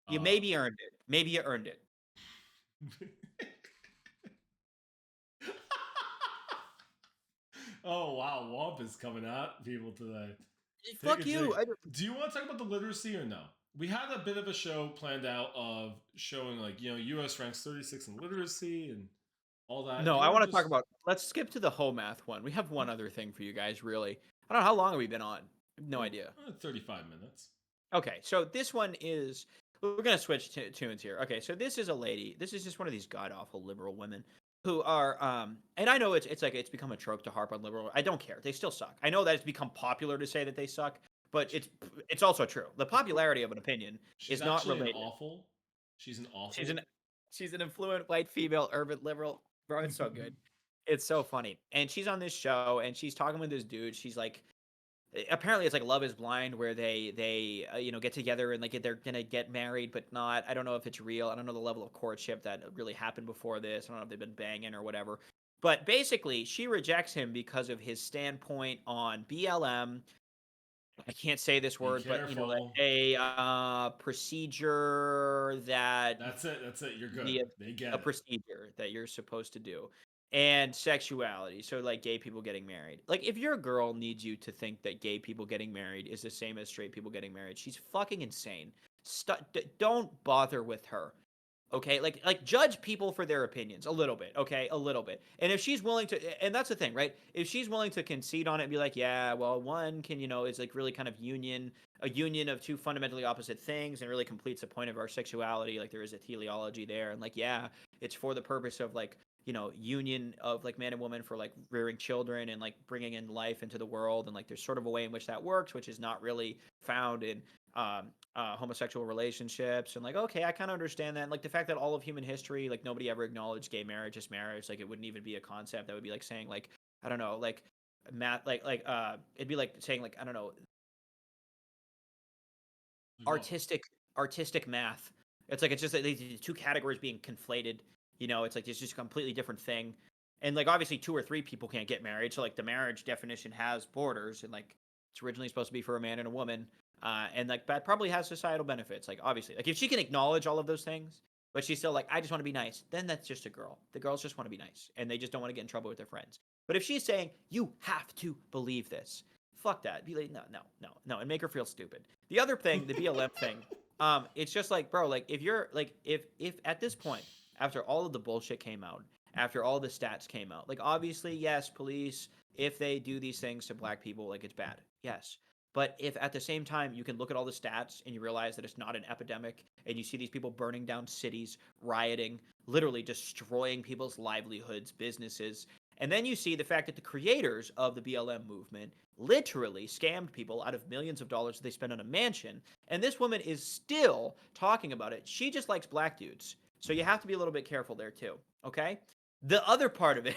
You maybe earned it. Maybe you earned it. Oh wow, Womp is coming at people today. Fuck you. Do you want to talk about the literacy or no? We had a bit of a show planned out of showing like, US ranks 36 in literacy and all that. No, I want to talk about. Let's skip to the ItIsHoeMath one. We have one other thing for you guys, really. I don't know how long have we been on. No idea. 35 minutes. Okay, so this one is. We're gonna switch tunes here. Okay, so this is a lady. This is just one of these god awful liberal women who are. And I know it's like it's become a trope to harp on liberal. I don't care. They still suck. I know that it's become popular to say that they suck, but it's also true. The popularity of an opinion is not related. Awful. She's an awful. She's an affluent white female urban liberal. Bro, it's so good. It's so funny. And she's on this show and she's talking with this dude. She's like, apparently it's like Love is Blind where they get together and like they're gonna get married but not. I don't know if it's real. I don't know the level of courtship that really happened before this. I don't know if they've been banging or whatever. But basically she rejects him because of his standpoint on BLM, I can't say this Be word, but careful. a procedure that That's it. That's it. You're good. the They get a it. procedure that you're supposed to do. And sexuality, so like gay people getting married. Like if your girl needs you to think that gay people getting married is the same as straight people getting married, she's fucking insane. Don't bother with her. Okay, like judge people for their opinions a little bit, okay, a little bit. And if she's willing to, and that's the thing, right? If she's willing to concede on it and be like, yeah, well, one can, is like really kind of a union of two fundamentally opposite things, and really completes the point of our sexuality. Like there is a teleology there, and like yeah, it's for the purpose of like union of like man and woman for like rearing children and like bringing in life into the world, and like there's sort of a way in which that works, which is not really found in homosexual relationships. And like okay, I kind of understand that. And, like the fact that all of human history, like nobody ever acknowledged gay marriage as marriage, like it wouldn't even be a concept. That would be like saying like I don't know, like math, it'd be like saying like I don't know, Like what? artistic math. It's like it's just these two categories being conflated. It's like it's just a completely different thing. And like obviously two or three people can't get married, so like the marriage definition has borders, and like it's originally supposed to be for a man and a woman. And like that probably has societal benefits. Like obviously, like if she can acknowledge all of those things, but she's still like, I just want to be nice, then that's just a girl. The girls just want to be nice, and they just don't want to get in trouble with their friends. But if she's saying you have to believe this, fuck that. Be like, no, and make her feel stupid. The other thing, the BLM thing, it's just like, bro, like if you're like, if at this point, after all of the bullshit came out, after all the stats came out, like obviously, yes, police, if they do these things to black people, like it's bad, yes. But if at the same time you can look at all the stats and you realize that it's not an epidemic, and you see these people burning down cities, rioting, literally destroying people's livelihoods, businesses, and then you see the fact that the creators of the BLM movement literally scammed people out of millions of dollars they spent on a mansion, and this woman is still talking about it. She just likes black dudes. So you have to be a little bit careful there too, okay? The other part of it,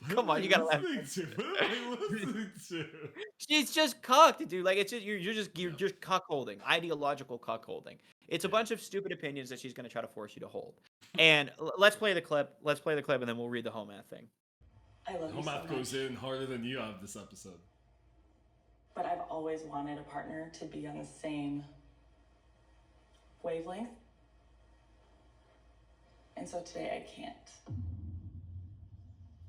come on, you gotta laugh. What am I listening to? She's just cucked, dude. Like it's just you're just cuckolding, ideological cuckolding. It's a bunch of stupid opinions that she's gonna try to force you to hold. And let's play the clip. Let's play the clip, and then we'll read the whole math thing. I love you so Homath much. goes in harder than you have this episode. But I've always wanted a partner to be on the same wavelength. And so today I can't.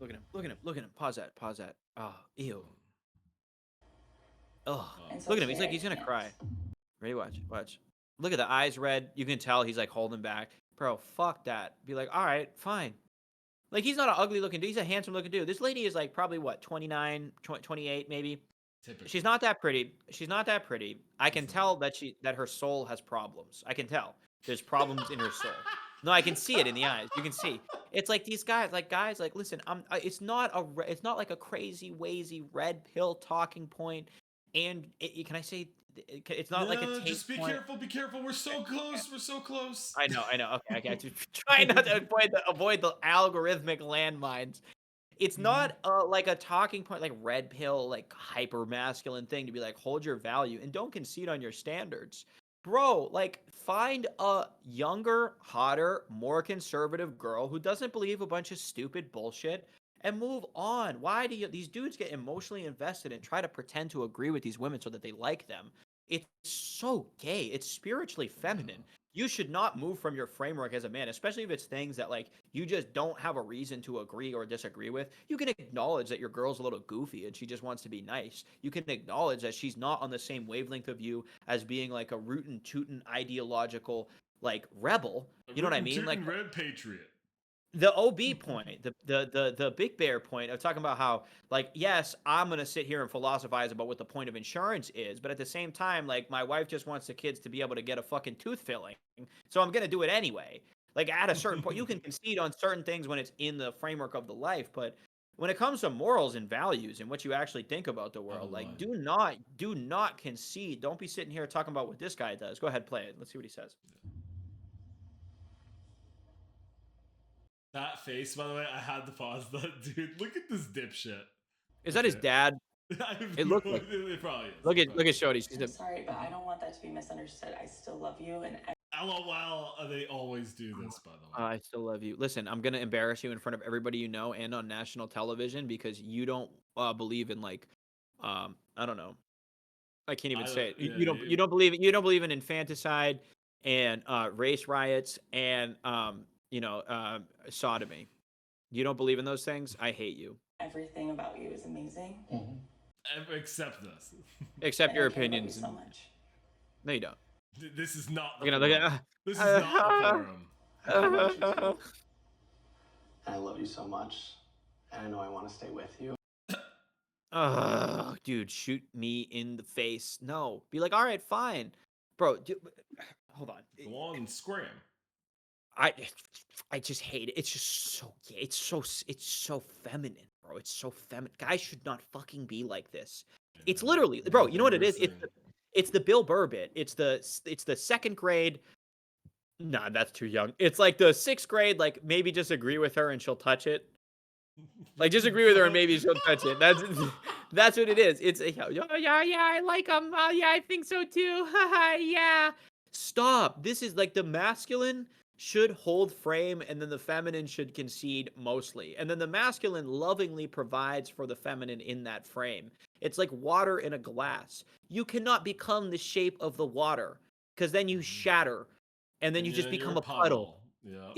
Look at him. Pause that. Oh, ew. Oh, And so look at him. He's today like, he's I gonna can't. cry. Ready? Watch. Look at the eyes red. You can tell he's like holding back. Bro, fuck that. Be like, all right, fine. Like, he's not an ugly looking dude. He's a handsome looking dude. This lady is like probably what, 29, 28 maybe. Typically. She's not that pretty. I can tell that her soul has problems. I can tell. There's problems in her soul. No, I can see it in the eyes. You can see. It's like these guys, like listen, it's not like a crazy wazy red pill talking point, and can I say it's not like a take just be point. careful. Be careful. We're so close. We're so close. I know. Okay. Try not to avoid the algorithmic landmines. It's not like a talking point, like red pill, like hyper masculine thing to be like, hold your value and don't concede on your standards. Bro, like find a younger, hotter, more conservative girl who doesn't believe a bunch of stupid bullshit and move on. Why do these dudes get emotionally invested and try to pretend to agree with these women so that they like them? It's so gay. It's spiritually feminine. You should not move from your framework as a man, especially if it's things that like you just don't have a reason to agree or disagree with. You can acknowledge that your girl's a little goofy and she just wants to be nice. You can acknowledge that she's not on the same wavelength of you as being like a rootin' tootin' ideological like rebel. You know what I mean? Like red patriot. the OB point, the Big Bear point of talking about how, like, yes, I'm gonna sit here and philosophize about what the point of insurance is, but at the same time, like, my wife just wants the kids to be able to get a fucking tooth filling, so I'm gonna do it anyway. Like, at a certain point, you can concede on certain things when it's in the framework of the life, but when it comes to morals and values and what you actually think about the world, like, do not concede. Don't be sitting here talking about what this guy does. Go ahead, play it. Let's see what he says. That face, by the way, I had to pause that, dude. Look at this dipshit. Is that his dad? It looks like it probably is. Look at Shody. I'm sorry, but I don't want that to be misunderstood. I still love you, and LOL. They always do this, by the way. I still love you. Listen, I'm gonna embarrass you in front of everybody you know and on national television because you don't believe in like, I don't know, I can't even I say it. don't- yeah, You don't believe it. You don't believe in infanticide and race riots and sodomy. You don't believe in those things. I hate you. Everything about you is amazing. Accept this. Except And your I care about you opinions. so much. No, you don't. This is not the You're gonna forum. look at. This is not the forum. I want you to. And I love you so much. And I know I want to stay with you. Oh, dude, shoot me in the face. No, be like, all right, fine, bro. Hold on. Go on, scram. I just hate it. It's just so gay. It's so feminine, bro. It's so feminine. Guys should not fucking be like this. It's literally, bro. You know what it is? It's the Bill Burr bit. It's the second grade. Nah, that's too young. It's like the sixth grade. Like maybe just agree with her and she'll touch it. Like just agree with her and maybe she'll touch it. That's what it is. It's yeah, I like him. Yeah, I think so too. Yeah. Stop. This is like the masculine should hold frame and then the feminine should concede mostly. And then the masculine lovingly provides for the feminine in that frame. It's like water in a glass. You cannot become the shape of the water because then you shatter and then you just become a puddle. Yeah.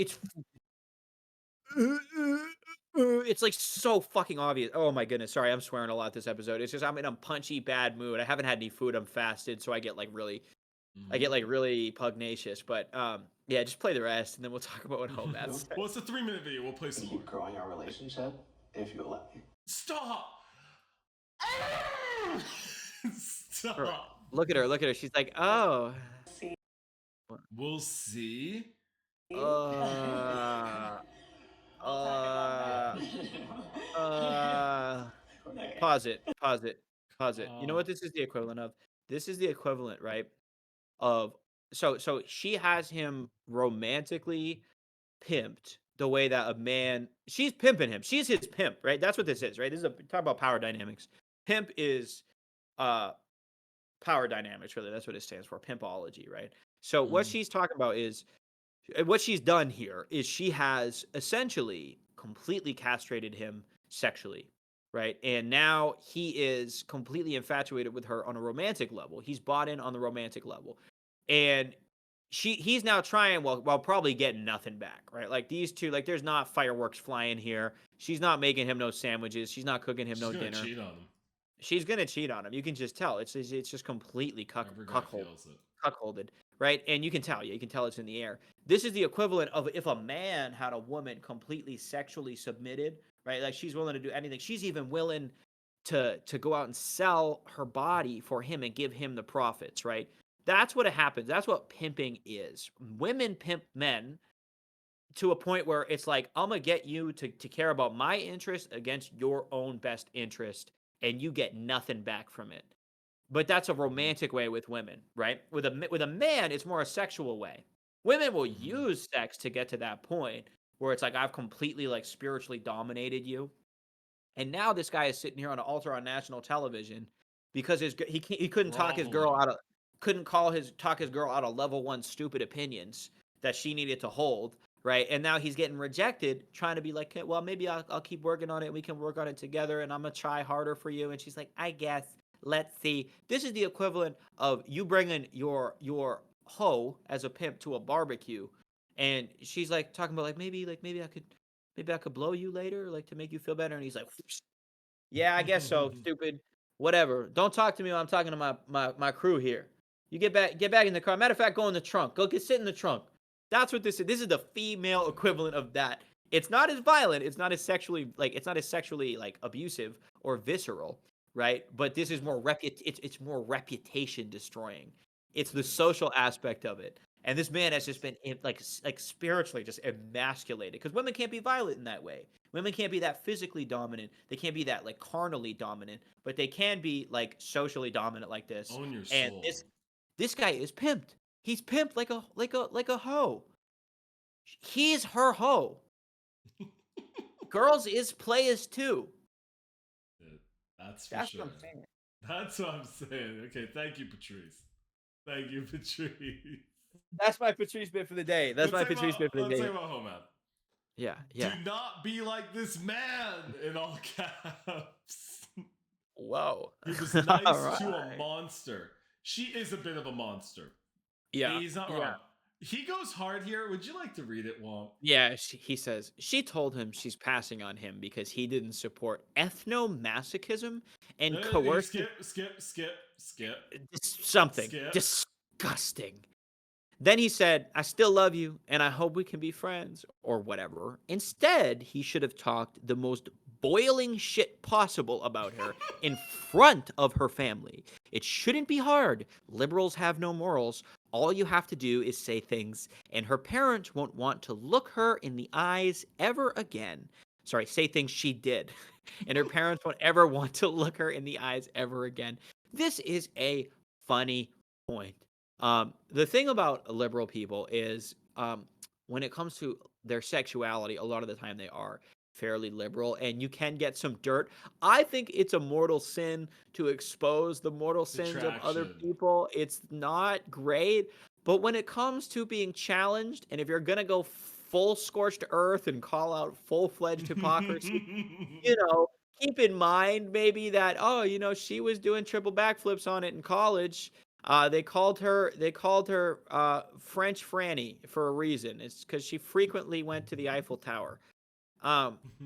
It's like so fucking obvious. Oh my goodness. Sorry, I'm swearing a lot this episode. It's just I'm in a punchy bad mood. I haven't had any food. I'm fasted, so I get like really pugnacious. But yeah, just play the rest and then we'll talk about what home math. Well, it's a 3-minute video. We'll play some more. Keep growing our relationship if you'll let me. Stop. Stop. Look at her. She's like, oh. We'll see. Pause it. You know what this is the equivalent of? This is the equivalent, right? Of so she has him romantically pimped the way that a man she's pimping him. She's his pimp, right? That's what this is, right? This is talk about power dynamics. Pimp is power dynamics, really. That's what it stands for, pimpology, right? So what she's talking about is what she's done here is she has essentially completely castrated him sexually, right? And now he is completely infatuated with her on a romantic level. He's bought in on the romantic level. And he's now trying while probably getting nothing back, right? Like these two, like there's not fireworks flying here. She's not making him no sandwiches. She's not cooking him no dinner. Cheat on him. She's gonna cheat on him. You can just tell. It's just completely cuckolded, right? And you can tell. Yeah, you can tell it's in the air. This is the equivalent of if a man had a woman completely sexually submitted, right? Like she's willing to do anything. She's even willing to go out and sell her body for him and give him the profits, right? That's what happens. That's what pimping is. Women pimp men to a point where it's like, I'm gonna get you to care about my interest against your own best interest, and you get nothing back from it. But that's a romantic way with women, right? With a man, it's more a sexual way. Women will use sex to get to that point where it's like I've completely like spiritually dominated you. And now this guy is sitting here on an altar on national television because he couldn't talk his girl out of talk his girl out of level 1 stupid opinions that she needed to hold, right? And now he's getting rejected, trying to be like, well, maybe I'll keep working on it. We can work on it together, and I'm gonna try harder for you. And she's like, I guess. Let's see. This is the equivalent of you bringing your hoe as a pimp to a barbecue, and she's like talking about like maybe I could blow you later, like to make you feel better. And he's like, yeah, I guess so. Stupid. Whatever. Don't talk to me while I'm talking to my crew here. You get back in the car. Matter of fact, go in the trunk. Sit in the trunk. That's what this is. This is the female equivalent of that. It's not as violent. It's not as sexually like abusive or visceral, right? But this is more it's more reputation destroying. It's the social aspect of it. And this man has just been like spiritually just emasculated because women can't be violent in that way. Women can't be that physically dominant. They can't be that like carnally dominant, but they can be like socially dominant like this. Own your soul. And this guy is pimped. He's pimped like a hoe. He's her hoe. Girls is players too. That's for sure. What I'm saying. That's what I'm saying. Okay, thank you, Patrice. Thank you, Patrice. That's my Patrice bit for the day. That's my Patrice bit for the day. Let's talk about home math. Yeah. Do not be like this man in all caps. Whoa. He was All nice to a right. monster. She is a bit of a monster. Yeah. He's not wrong. He goes hard here. Would you like to read it, Womp? Yeah, he says she told him she's passing on him because he didn't support ethnomasochism and coercive Skip. something Skip. disgusting. Then he said, I still love you and I hope we can be friends or whatever. Instead, he should have talked the most boiling shit possible about her in front of her family. It shouldn't be hard. Liberals have no morals. All you have to do is say things, and her parents won't want to look her in the eyes ever again. Sorry, say things she did. And her parents won't ever want to look her in the eyes ever again. This is a funny point. The thing about liberal people is when it comes to their sexuality, a lot of the time they are fairly liberal and you can get some dirt. I think it's a mortal sin to expose the mortal sins of other Detraction. people. It's not great. But when it comes to being challenged, and if you're going to go full scorched earth and call out full fledged hypocrisy, keep in mind maybe that, oh, she was doing triple backflips on it in college. They called her French Franny for a reason. It's because she frequently went to the Eiffel Tower.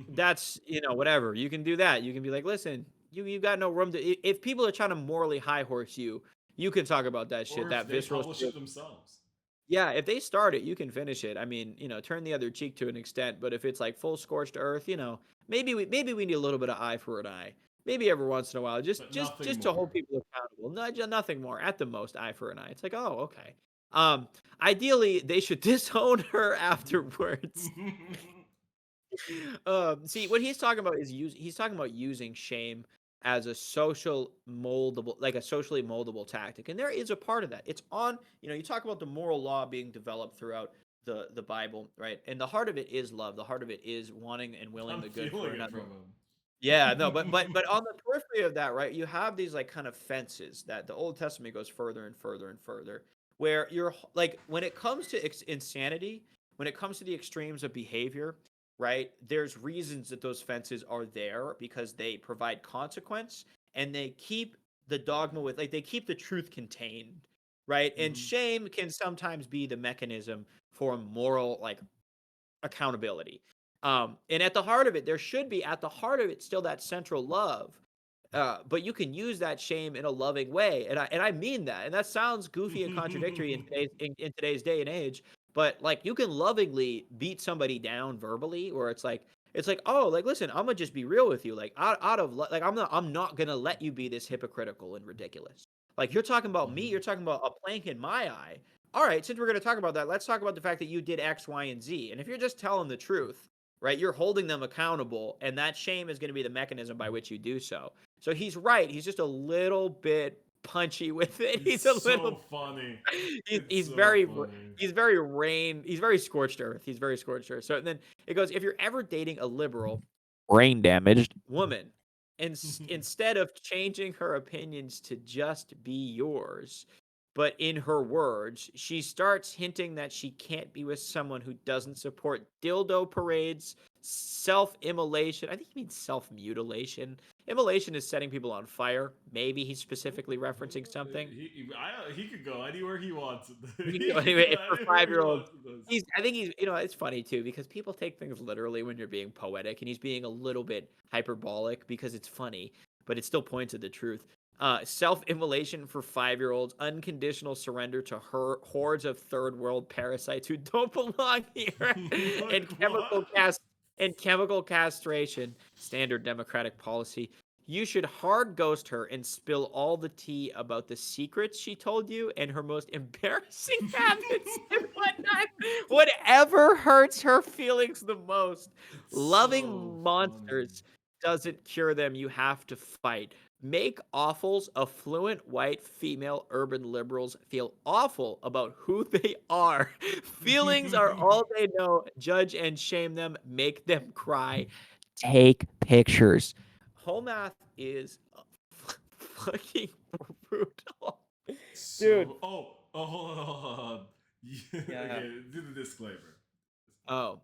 That's whatever. You can do that. You can be like, listen, you got no room to. If people are trying to morally high horse you, you can talk about that shit. Or That if they visceral publish shit. it themselves. Yeah, if they start it, you can finish it. I mean, turn the other cheek to an extent. But if it's like full scorched earth, maybe we need a little bit of eye for an eye. Maybe every once in a while, just to hold people accountable. Nothing more. At the most, eye for an eye. It's like, oh, okay. Ideally, they should disown her afterwards. See, what he's talking about is he's talking about using shame as a socially moldable tactic, and there is a part of that. It's on, you talk about the moral law being developed throughout the Bible, right? And the heart of it is love. The heart of it is wanting and willing I'm the good for feeling it another. from him. Yeah, no, but on the periphery of that, right? You have these like kind of fences that the Old Testament goes further and further and further, where you're like when it comes to insanity, when it comes to the extremes of behavior, right? There's reasons that those fences are there because they provide consequence and they keep the dogma with like they keep the truth contained, right? And shame can sometimes be the mechanism for moral like accountability. And at the heart of it, there should be at the heart of it still that central love. But you can use that shame in a loving way, and I mean that. And that sounds goofy and contradictory in today's day and age. But like you can lovingly beat somebody down verbally, where it's like oh like listen, I'm gonna just be real with you. Like out of like I'm not gonna let you be this hypocritical and ridiculous. Like you're talking about me, you're talking about a plank in my eye. All right, since we're going to talk about that, let's talk about the fact that you did X, Y, and Z. And if you're just telling the truth, right, you're holding them accountable, and that shame is going to be the mechanism by which you do so. So he's right. He's just a little bit punchy with it. He's a little funny. He's so very funny. he's very scorched earth. He's very scorched earth. So then it goes, if you're ever dating a liberal, brain damaged woman, and instead of changing her opinions to just be yours, but in her words, she starts hinting that she can't be with someone who doesn't support dildo parades, self-immolation. I think he means self-mutilation. Immolation is setting people on fire. Maybe he's specifically referencing something. He could go anywhere he wants. He can go anyway for 5-year-olds. I think he's, it's funny too because people take things literally when you're being poetic, and he's being a little bit hyperbolic because it's funny, but it still points at the truth. Self-immolation for 5-year-olds, unconditional surrender to hordes of third world parasites who don't belong here, and chemical castration, standard democratic policy. You should hard ghost her and spill all the tea about the secrets she told you and her most embarrassing habits and whatnot. Whatever hurts her feelings the most. Loving monsters doesn't cure them. You have to fight. Make awfuls, affluent white female urban liberals feel awful about who they are. Feelings are all they know. Judge and shame them. Make them cry. Take pictures. ItIsHoeMath is fucking brutal. Dude. Hold on. Okay, do the disclaimer. Oh.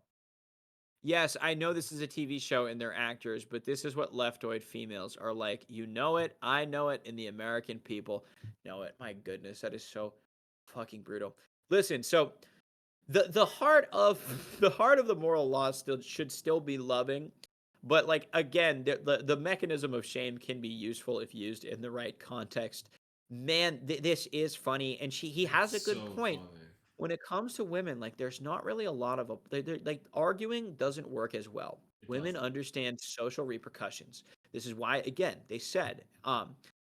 Yes, I know this is a TV show and they're actors, but this is what leftoid females are like. You know it, I know it, and the American people know it. My goodness, that is so fucking brutal. Listen, so the heart of the heart of the moral law still should still be loving, but like again, the mechanism of shame can be useful if used in the right context. Man, this is funny, and he has a It's good so point. funny. When it comes to women, like there's not really a lot of like arguing doesn't work as well. It Women doesn't. understand social repercussions. This is why, again, they said,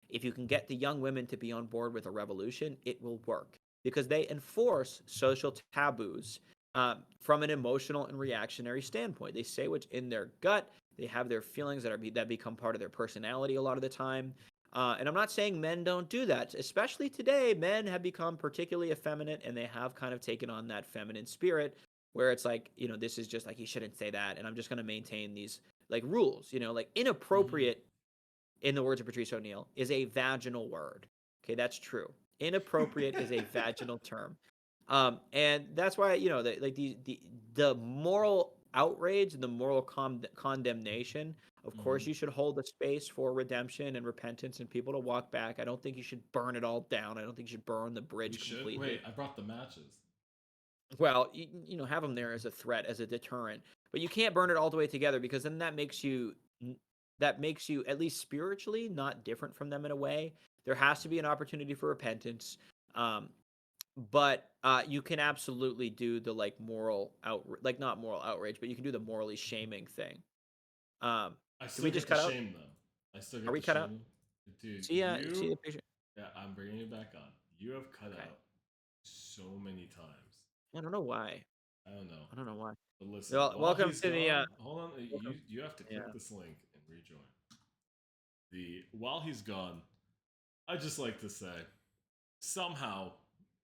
if you can get the young women to be on board with a revolution, it will work because they enforce social taboos from an emotional and reactionary standpoint. They say what's in their gut. They have their feelings that become part of their personality a lot of the time. And I'm not saying men don't do that. Especially today, men have become particularly effeminate and they have kind of taken on that feminine spirit where it's like, this is just like, you shouldn't say that. And I'm just going to maintain these like rules, like inappropriate, in the words of Patrice O'Neill, is a vaginal word. Okay, that's true. Inappropriate is a vaginal term. And that's why, the moral outrage and the moral condemnation, of course, you should hold a space for redemption and repentance and people to walk back. I don't think you should burn it all down. I don't think you should burn the We bridge should. completely. Wait, I brought the matches. Well, have them there as a threat, as a deterrent, but you can't burn it all the way together because then that makes you at least spiritually not different from them in a way. There has to be an opportunity for repentance. But you can absolutely do the like not moral outrage, but you can do the morally shaming thing. I Can still we get just to cut out? shame them. I still Are get we to cut shame out? them. Dude, See the picture? Yeah, I'm bringing you back on. You have cut Okay. out so many times. I don't know why. I don't know. I don't know why. But listen, Well, while welcome he's to the gone, hold on. welcome. You have to Yeah. click this link and rejoin. While he's gone, I just like to say, somehow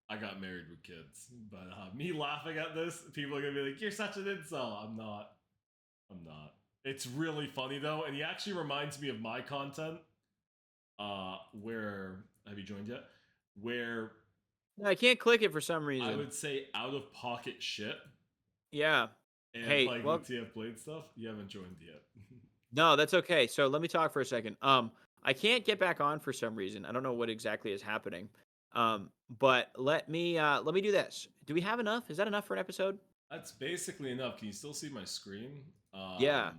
I got married with kids. But me laughing at this, people are gonna be like, "You're such an incel." I'm not. I'm not. It's really funny though, and he actually reminds me of my content. Where have you joined yet? Where No, I can't click it for some reason. I would say out of pocket shit. Yeah. And Hey, like well, the TF Blade stuff, you haven't joined yet. no, that's okay. So let me talk for a second. I can't get back on for some reason. I don't know what exactly is happening. But let me do this. Do we have enough? Is that enough for an episode? That's basically enough. Can you still see my screen? Yeah.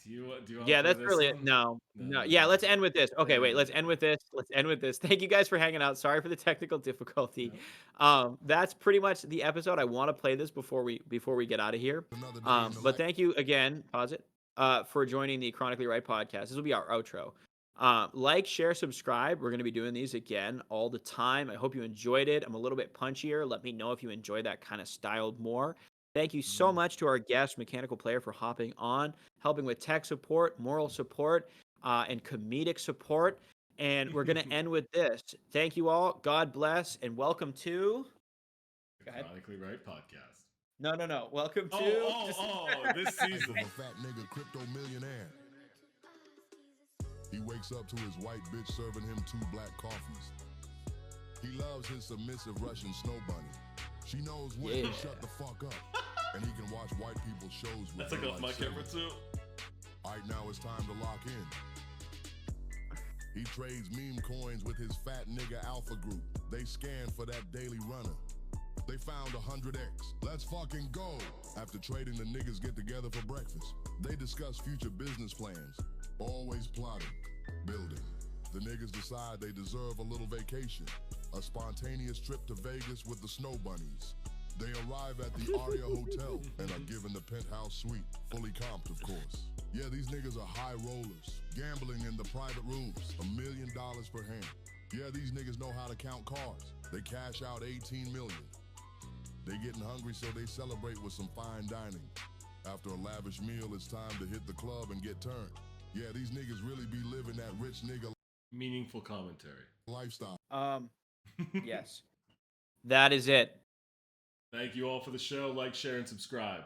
Do you want to Yeah, play that's this really one? it. No. No. Yeah, let's end with this. Okay, wait, let's Yeah. end with this. Let's end with this. Thank you guys for hanging out. Sorry for the technical difficulty. Yep. That's pretty much the episode. I want to play this before we get out of here. But thank you again, pause it, for joining the Chronically Right podcast. This will be our outro. Like, share, subscribe. We're going to be doing these again all the time. I hope you enjoyed it. I'm a little bit punchier. Let me know if you enjoy that kind of style more. Thank you so much to our guest, Mechanical Player, for hopping on, helping with tech support, moral support, and comedic support. And we're going to end with this. Thank you all. God bless, and welcome to The Chronically Right podcast. No. Welcome to This season. Life of a fat nigga crypto millionaire. He wakes up to his white bitch serving him 2 black coffees. He loves his submissive Russian snow bunny. She knows when to shut the fuck up, and he can watch white people's shows with I took her off my like camera Sarah. too. Alright, now it's time to lock in. He trades meme coins with his fat nigga alpha group. They scan for that daily runner. They found 100x. Let's fucking go. After trading, the niggas get together for breakfast. They discuss future business plans. Always plotting, building. The niggas decide they deserve a little vacation. A spontaneous trip to Vegas with the snow bunnies. They arrive at the Aria Hotel and are given the penthouse suite. Fully comped, of course. Yeah, these niggas are high rollers. Gambling in the private rooms. $1 million per hand. Yeah, these niggas know how to count cars. They cash out 18 million. They getting hungry, so they celebrate with some fine dining. After a lavish meal, it's time to hit the club and get turned. Yeah, these niggas really be living that rich nigga Meaningful commentary. lifestyle. Yes. That is it. Thank you all for the show. Like, share, and subscribe.